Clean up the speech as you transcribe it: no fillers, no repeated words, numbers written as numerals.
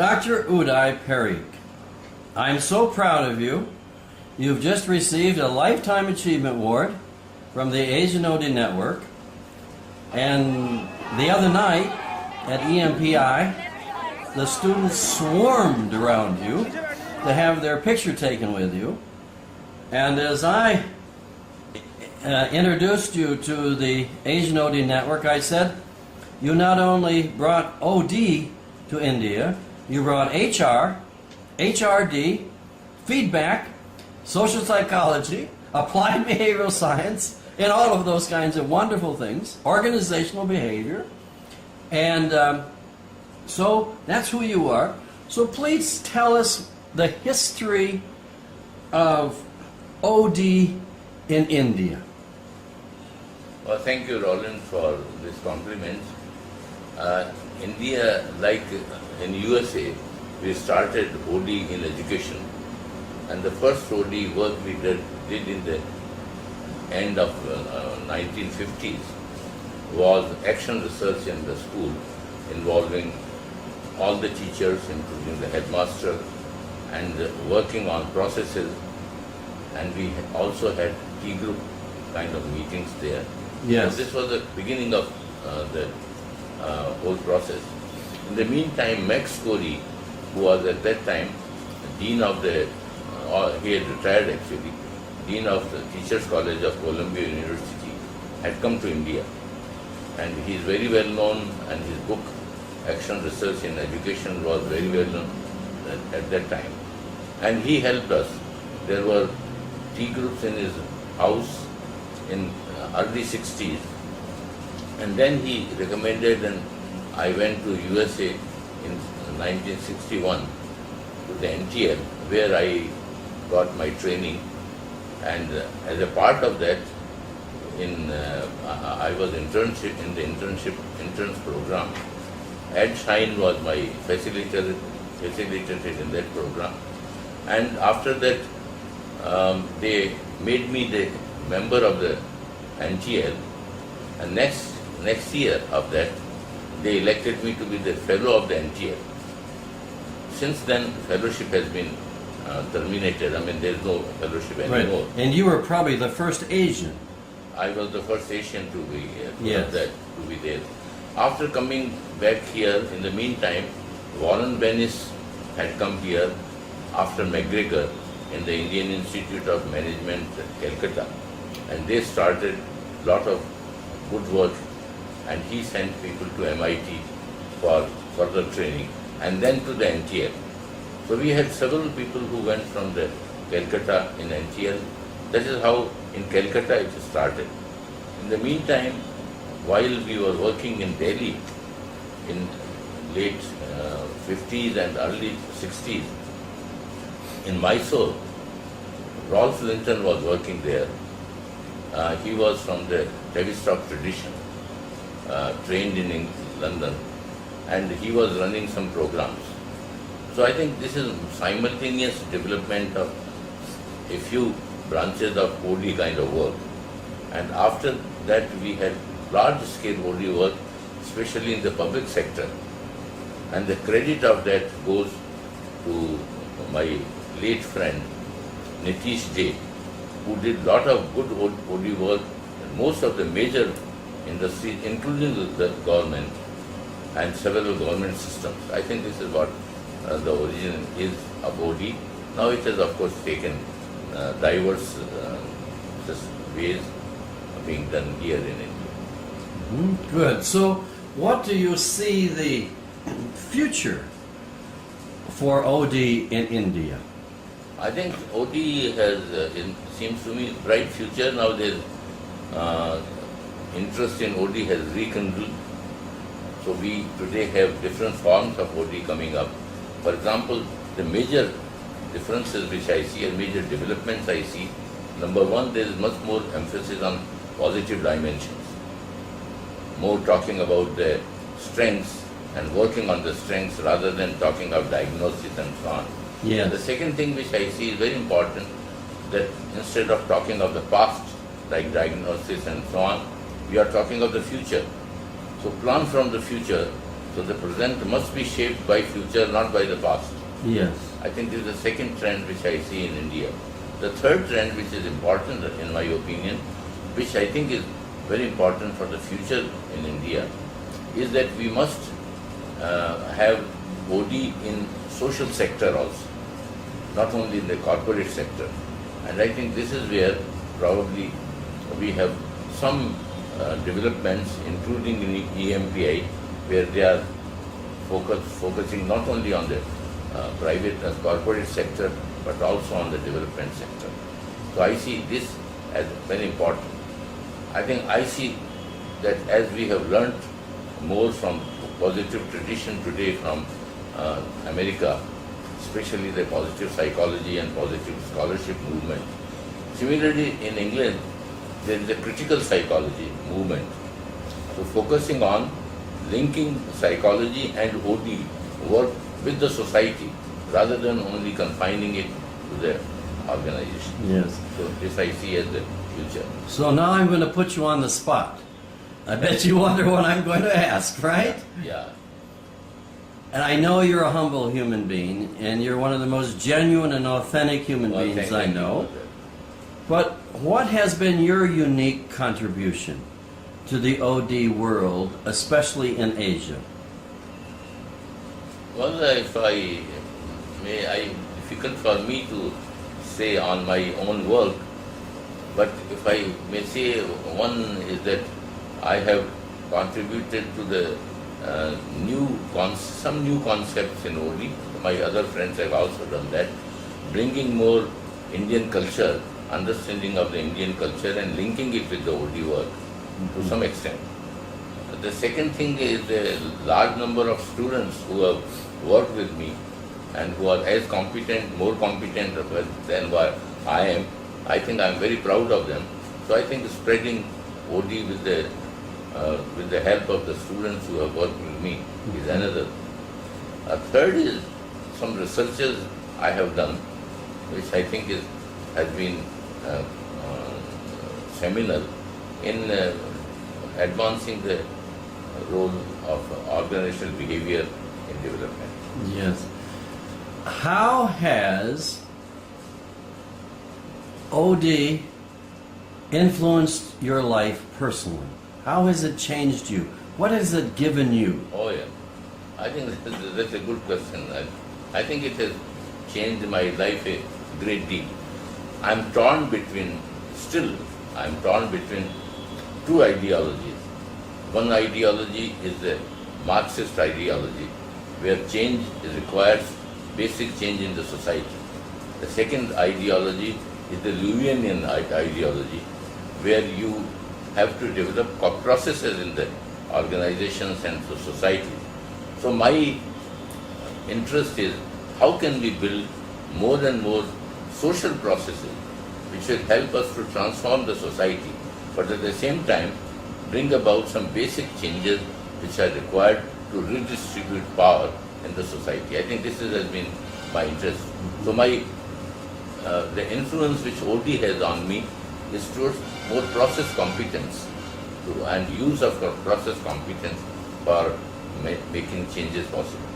Dr. Udai Pareek, I'm so proud of you. You've just received a Lifetime Achievement Award from the Asian OD Network. And the other night at EMPI, the students swarmed around you to have their picture taken with you. And as I introduced you to the Asian OD Network, I said, you not only brought OD to India, you brought HR, HRD, feedback, social psychology, applied behavioral science, and all of those kinds of wonderful things, organizational behavior. And so that's who you are. So please tell us the history of OD in India. Well, thank you, Roland, for this compliment. India, like in USA, we started OD in education. And the first OD work we did in the end of 1950s was action research in the school involving all the teachers, including the headmaster, and working on processes. And we also had T group kind of meetings there. Yes. So this was the beginning of the whole process. In the meantime, Max Corey, who was at that time Dean of the, he had retired actually, Dean of the Teachers College of Columbia University, had come to India. And he is very well known, and his book, Action Research in Education, was very well known at that time. And he helped us. There were T groups in his house in early 60s. And then he recommended, and I went to USA in 1961 to the NTL, where I got my training. And as a part of that, I was internship in the interns program. Ed Shine was my facilitator in that program. And after that, they made me the member of the NTL. And next year of that, they elected me to be the fellow of the NTL. Since then, fellowship has been terminated. I mean, there is no fellowship anymore. Right. And you were probably the first Asian. I was the first Asian to be Yes. to be there. After coming back here, in the meantime, Warren Bennis had come here after McGregor in the Indian Institute of Management, Calcutta, and they started a lot of good work, and he sent people to MIT for further training, and then to the NTL. So we had several people who went from the Calcutta in NTL. That is how in Calcutta it started. In the meantime, while we were working in Delhi in late 50s and early 60s, in Mysore, Rolf Linton was working there. He was from the Tavistock tradition, trained in London, and he was running some programs. So I think this is simultaneous development of a few branches of OD kind of work. And after that we had large scale OD work, especially in the public sector. And the credit of that goes to my late friend Nitish J, who did lot of good OD work in most of the major industries, including the government and several government systems. I think this is what the origin is of OD. Now it has of course taken diverse ways of being done here in India. Good. So what do you see the future for OD in India? I think OD has, seems to me, bright future. Now there's interest in OD has rekindled. So we today have different forms of OD coming up. For example, the major differences which I see and major developments I see, number one, there is much more emphasis on positive dimensions. More talking about the strengths and working on the strengths rather than talking of diagnosis and so on. Yes. The second thing which I see is very important, that instead of talking of the past, like diagnosis and so on, we are talking of the future. So plan from the future So the present must be shaped by future, not by the past. Yes. I think this is the second trend which I see in India. The third trend, which is important in my opinion, which I think is very important for the future in India, is that we must have OD in social sector also, not only in the corporate sector. And I think this is where probably we have some developments, including in EMPI, where they are focusing not only on the private and corporate sector, but also on the development sector. So I see this as very important. I think I see that as we have learnt more from positive tradition today from America, especially the positive psychology and positive scholarship movement. Similarly, in England, there is a critical psychology movement. So focusing on linking psychology and OD work with the society rather than only confining it to the organization. Yes. So this I see as the future. So now I'm going to put you on the spot. I bet you wonder what I'm going to ask, right? Yeah. And I know you're a humble human being, and you're one of the most genuine and authentic human Well, beings thank I you know. for that. But what has been your unique contribution to the OD world, especially in Asia? Well, if I may, difficult for me to say on my own work, but if I may say, one is that I have contributed to the some new concepts in OD. My other friends have also done that, bringing more Indian culture, understanding of the Indian culture and linking it with the OD work to some extent. The second thing is the large number of students who have worked with me and who are as competent, more competent than what I am. I think I am very proud of them. So I think spreading OD with the help of the students who have worked with me is another. A third is some researches I have done, which I think has been seminal in advancing the role of organizational behavior in development. Yes. How has OD influenced your life personally? How has it changed you? What has it given you? Oh yeah, I think that's a good question. I think it has changed my life a great deal. I'm torn between two ideologies. One ideology is the Marxist ideology, where change requires basic change in the society. The second ideology is the Lewinian ideology, where you have to develop processes in the organizations and the society. So my interest is how can we build more and more social processes which will help us to transform the society, but at the same time bring about some basic changes which are required to redistribute power in the society. I think this has been my interest. So the influence which OD has on me is towards more process competence and use of process competence for making changes possible.